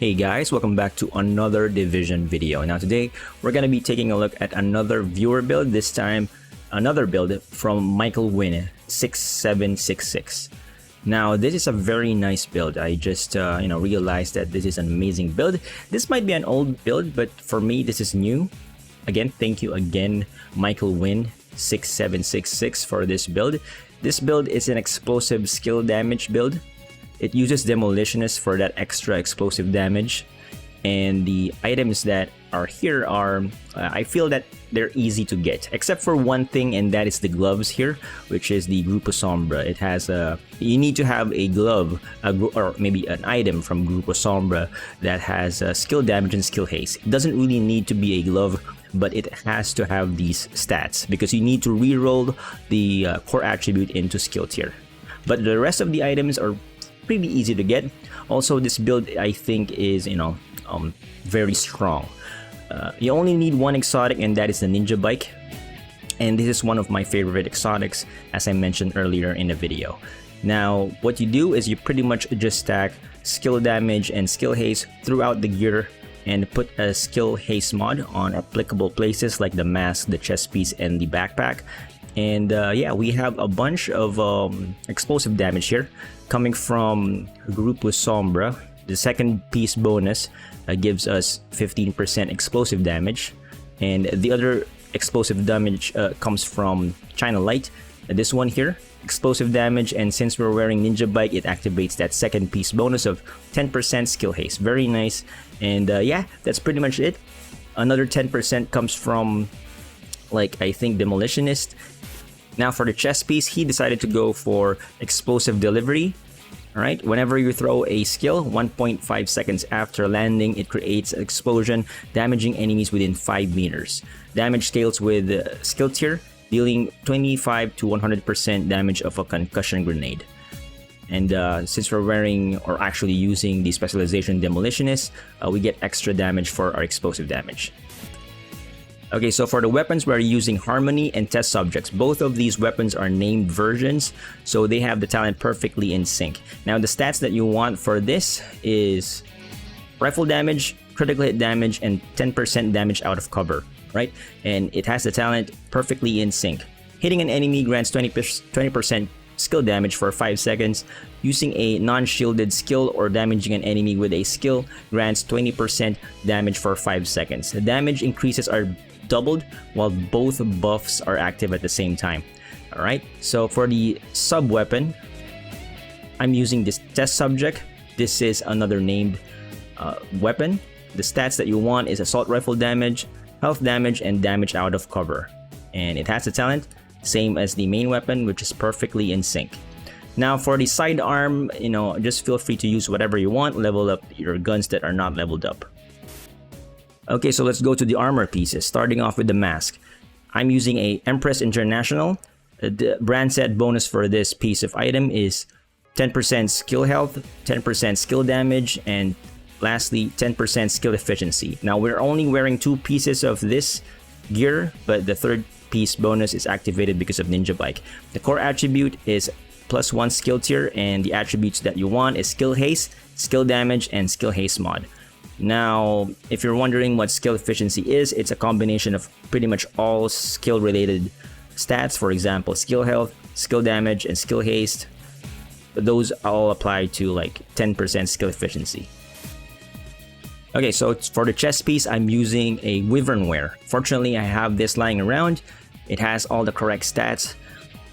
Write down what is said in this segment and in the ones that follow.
Hey guys, welcome back to another Division video. Now today, we're going to be taking a look at another viewer build, this time another build from Michael Wynn 6766. Now this is a very nice build. I just realized that this is an amazing build. This might be an old build, but for me this is new. Again, thank you again Michael Wynn 6766 for this build. This build is an explosive skill damage build. It uses Demolitionist for that extra explosive damage, and the items that are here are, I feel that they're easy to get, except for one thing, and that is the gloves here, which is the Grupo Sombra. It has you need to have a glove, or maybe an item from Grupo Sombra that has skill damage and skill haste. It doesn't really need to be a glove, but it has to have these stats because you need to reroll the core attribute into skill tier. But the rest of the items are pretty easy to get. Also, this build I think is very strong. You only need one exotic, and that is the ninja bike, and this is one of my favorite exotics, as I mentioned earlier in the video. Now what you do is you pretty much just stack skill damage and skill haste throughout the gear and put a skill haste mod on applicable places like the mask, the chest piece, and the backpack. And yeah, we have a bunch of explosive damage here coming from Grupo Sombra. The second piece bonus gives us 15% explosive damage, and the other explosive damage comes from China Light. This one here, explosive damage, and since we're wearing Ninja Bike, it activates that second piece bonus of 10% skill haste. Very nice. And yeah, that's pretty much it. Another 10% comes from, like, I think Demolitionist. Now for the chest piece, he decided to go for explosive delivery. Alright, whenever you throw a skill, 1.5 seconds after landing, it creates an explosion, damaging enemies within 5 meters. Damage scales with skill tier, dealing 25 to 100% damage of a concussion grenade. And since we're wearing, or actually using, the specialization Demolitionist, we get extra damage for our explosive damage. Okay, so for the weapons, we're using Harmony and Test Subjects. Both of these weapons are named versions, so they have the talent perfectly in sync. Now, the stats that you want for this is rifle damage, critical hit damage, and 10% damage out of cover, right? And it has the talent perfectly in sync. Hitting an enemy grants 20% skill damage for 5 seconds. Using a non-shielded skill or damaging an enemy with a skill grants 20% damage for 5 seconds. The damage increases are doubled while both buffs are active at the same time. Alright, so for the sub weapon, I'm using this Test Subject. This is another named weapon. The stats that you want is assault rifle damage, health damage, and damage out of cover. And it has the talent same as the main weapon, which is perfectly in sync. Now for the sidearm, just feel free to use whatever you want. Level up your guns that are not leveled up. Okay, so let's go to the armor pieces, starting off with the mask. I'm using a Empress International. The brand set bonus for this piece of item is 10% skill health, 10% skill damage, and lastly 10% skill efficiency. Now we're only wearing 2 pieces of this gear, but the third piece bonus is activated because of Ninja Bike. The core attribute is +1 skill tier, and the attributes that you want is skill haste, skill damage, and skill haste mod. Now, if you're wondering what skill efficiency is, it's a combination of pretty much all skill related stats. For example, skill health, skill damage, and skill haste. But those all apply to like 10% skill efficiency. Okay, so for the chest piece, I'm using a Wyvern Wear. Fortunately, I have this lying around. It has all the correct stats.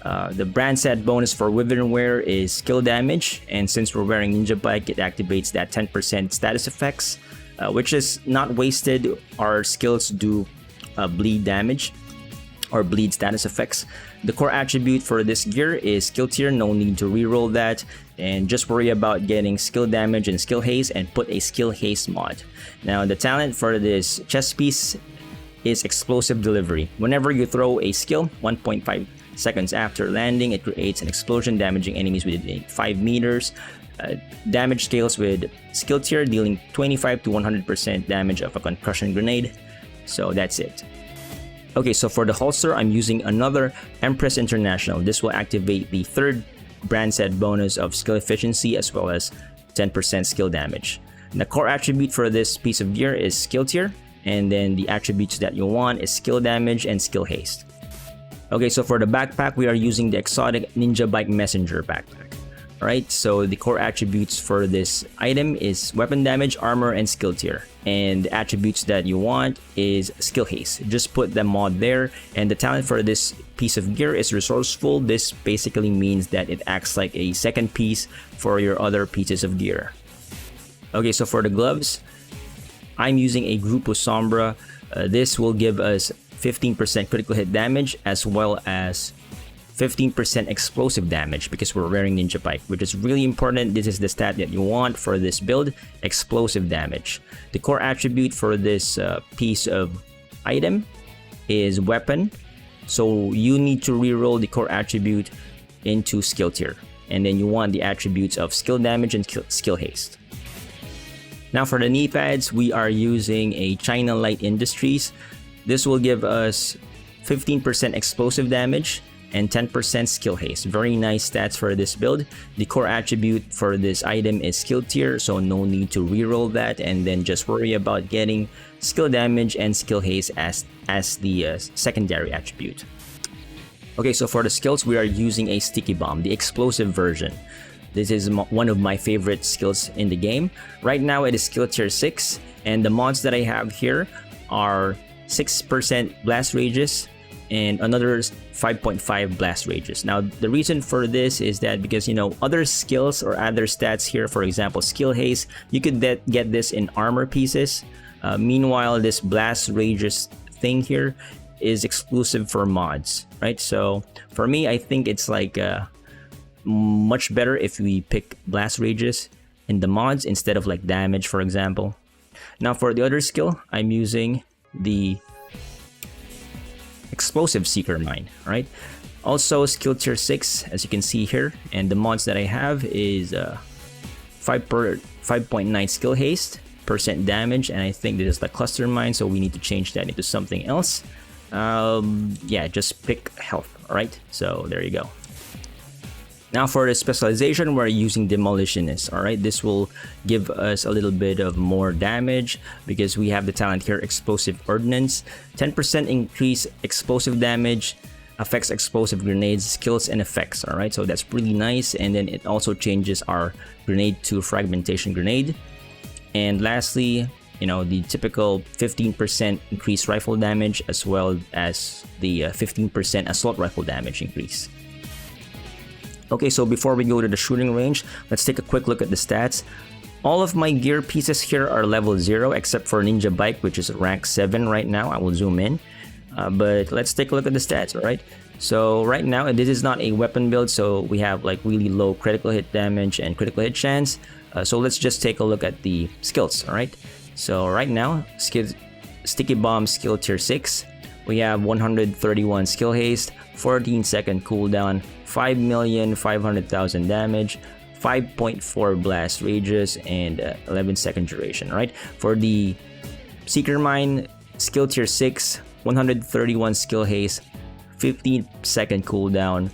The brand set bonus for Wyvern Wear is skill damage, and since we're wearing Ninja Bike, it activates that 10% status effects, which is not wasted. Our skills do bleed damage or bleed status effects. The core attribute for this gear is skill tier, no need to reroll that, and just worry about getting skill damage and skill haste and put a skill haste mod. Now the talent for this chest piece is explosive delivery. Whenever you throw a skill, 1.5 seconds after landing, it creates an explosion, damaging enemies within 5 meters. Damage scales with skill tier, dealing 25 to 100% damage of a concussion grenade. So that's it. Okay, so for the holster, I'm using another Empress International. This will activate the third brand set bonus of skill efficiency as well as 10% skill damage. The core attribute for this piece of gear is skill tier, and then the attributes that you want is skill damage and skill haste. Okay, so for the backpack, we are using the exotic Ninja Bike Messenger backpack. Alright, so the core attributes for this item is weapon damage, armor, and skill tier. And the attributes that you want is skill haste. Just put the mod there. And the talent for this piece of gear is resourceful. This basically means that it acts like a second piece for your other pieces of gear. Okay, so for the gloves, I'm using a Grupo Sombra. This will give us 15% critical hit damage as well as 15% explosive damage because we're wearing Ninja Bike, which is really important. This is the stat that you want for this build, explosive damage. The core attribute for this piece of item is weapon. So you need to reroll the core attribute into skill tier. And then you want the attributes of skill damage and skill haste. Now for the knee pads, we are using a China Light Industries. This will give us 15% explosive damage and 10% skill haste. Very nice stats for this build. The core attribute for this item is skill tier, so no need to reroll that, and then just worry about getting skill damage and skill haste as the secondary attribute. Okay, so for the skills, we are using a sticky bomb, the explosive version. This is one of my favorite skills in the game. Right now it is skill tier 6, and the mods that I have here are 6% blast rages and another 5.5 blast rages. Now the reason for this is that because other skills or other stats here, for example skill haste, you could get this in armor pieces. Meanwhile this blast rages thing here is exclusive for mods, right? So for me, I think it's like much better if we pick blast rages in the mods instead of like damage, for example. Now for the other skill, I'm using the explosive seeker mine. Right, also skill tier 6 as you can see here, and the mods that I have is 5.9 skill haste, % damage, and I think this is the cluster mine, so we need to change that into something else. Yeah, just pick health. All right, so there you go. Now for the specialization, we're using Demolitionist. All right, this will give us a little bit of more damage because we have the talent here, Explosive Ordnance. 10% increase explosive damage, affects explosive grenades, skills, and effects. All right, so that's really nice. And then it also changes our grenade to fragmentation grenade. And lastly, the typical 15% increased rifle damage as well as the 15% assault rifle damage increase. Okay, so before we go to the shooting range, let's take a quick look at the stats. All of my gear pieces here are level 0 except for Ninja Bike, which is rank 7 right now. I will zoom in. But let's take a look at the stats, alright? So right now, this is not a weapon build, so we have like really low critical hit damage and critical hit chance. So let's just take a look at the skills, alright? So right now, Sticky Bomb skill tier 6. We have 131 skill haste, 14-second cooldown, 5,500,000 damage, 5.4 blast rages, and 11-second duration. Right, for the Seeker Mine, skill tier 6, 131 skill haste, 15-second cooldown,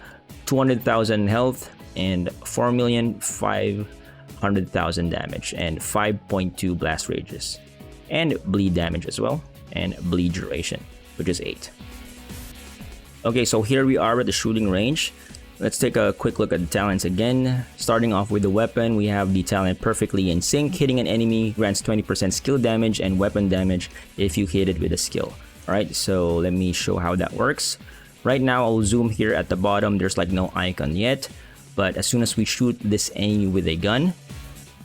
200,000 health, and 4,500,000 damage, and 5.2 blast rages, and bleed damage as well, and bleed duration, which is 8. Okay, so here we are at the shooting range. Let's take a quick look at the talents again. Starting off with the weapon, we have the talent Perfectly in Sync. Hitting an enemy grants 20% skill damage and weapon damage if you hit it with a skill. Alright, so let me show how that works. Right now, I'll zoom here at the bottom. There's like no icon yet. But as soon as we shoot this enemy with a gun,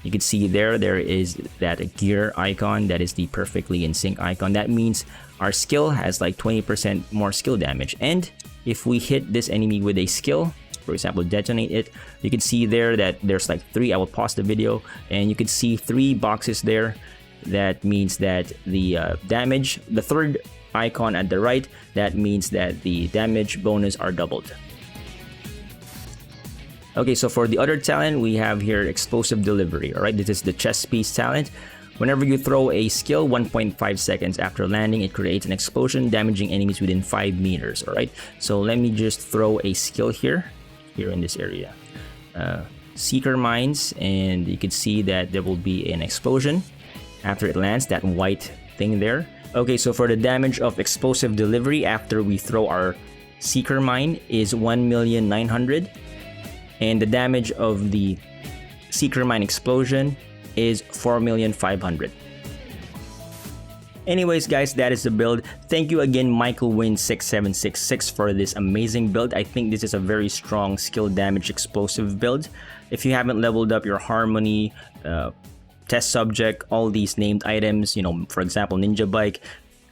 you can see there is that gear icon. That is the Perfectly in Sync icon. That means our skill has like 20% more skill damage. And if we hit this enemy with a skill, for example, detonate it, you can see there that there's like 3. I will pause the video and you can see 3 boxes there. That means that the damage, the third icon at the right, that means that the damage bonus are doubled. Okay, so for the other talent, we have here Explosive Delivery. Alright, this is the chest piece talent. Whenever you throw a skill, 1.5 seconds after landing, it creates an explosion, damaging enemies within 5 meters. Alright, so let me just throw a skill here in this area. Seeker Mines, and you can see that there will be an explosion after it lands, that white thing there. Okay, so for the damage of explosive delivery after we throw our Seeker Mine is 1,900,000, and the damage of the Seeker Mine explosion is 4,500,000. Anyways guys, that is the build. Thank you again Michael Win 6766 for this amazing build. I think this is a very strong skill damage explosive build. If you haven't leveled up your Harmony, Test Subject, all these named items, you know, for example Ninja Bike,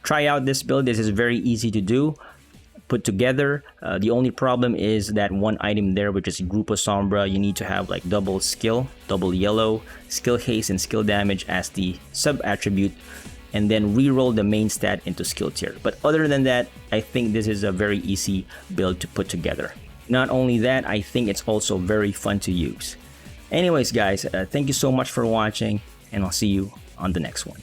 try out this build. This is very easy to do, put together. The only problem is that one item there, which is Grupo Sombra. You need to have like double skill, double yellow, skill haste and skill damage as the sub attribute, and then re-roll the main stat into skill tier. But other than that, I think this is a very easy build to put together. Not only that, I think it's also very fun to use. Anyways guys, thank you so much for watching, and I'll see you on the next one.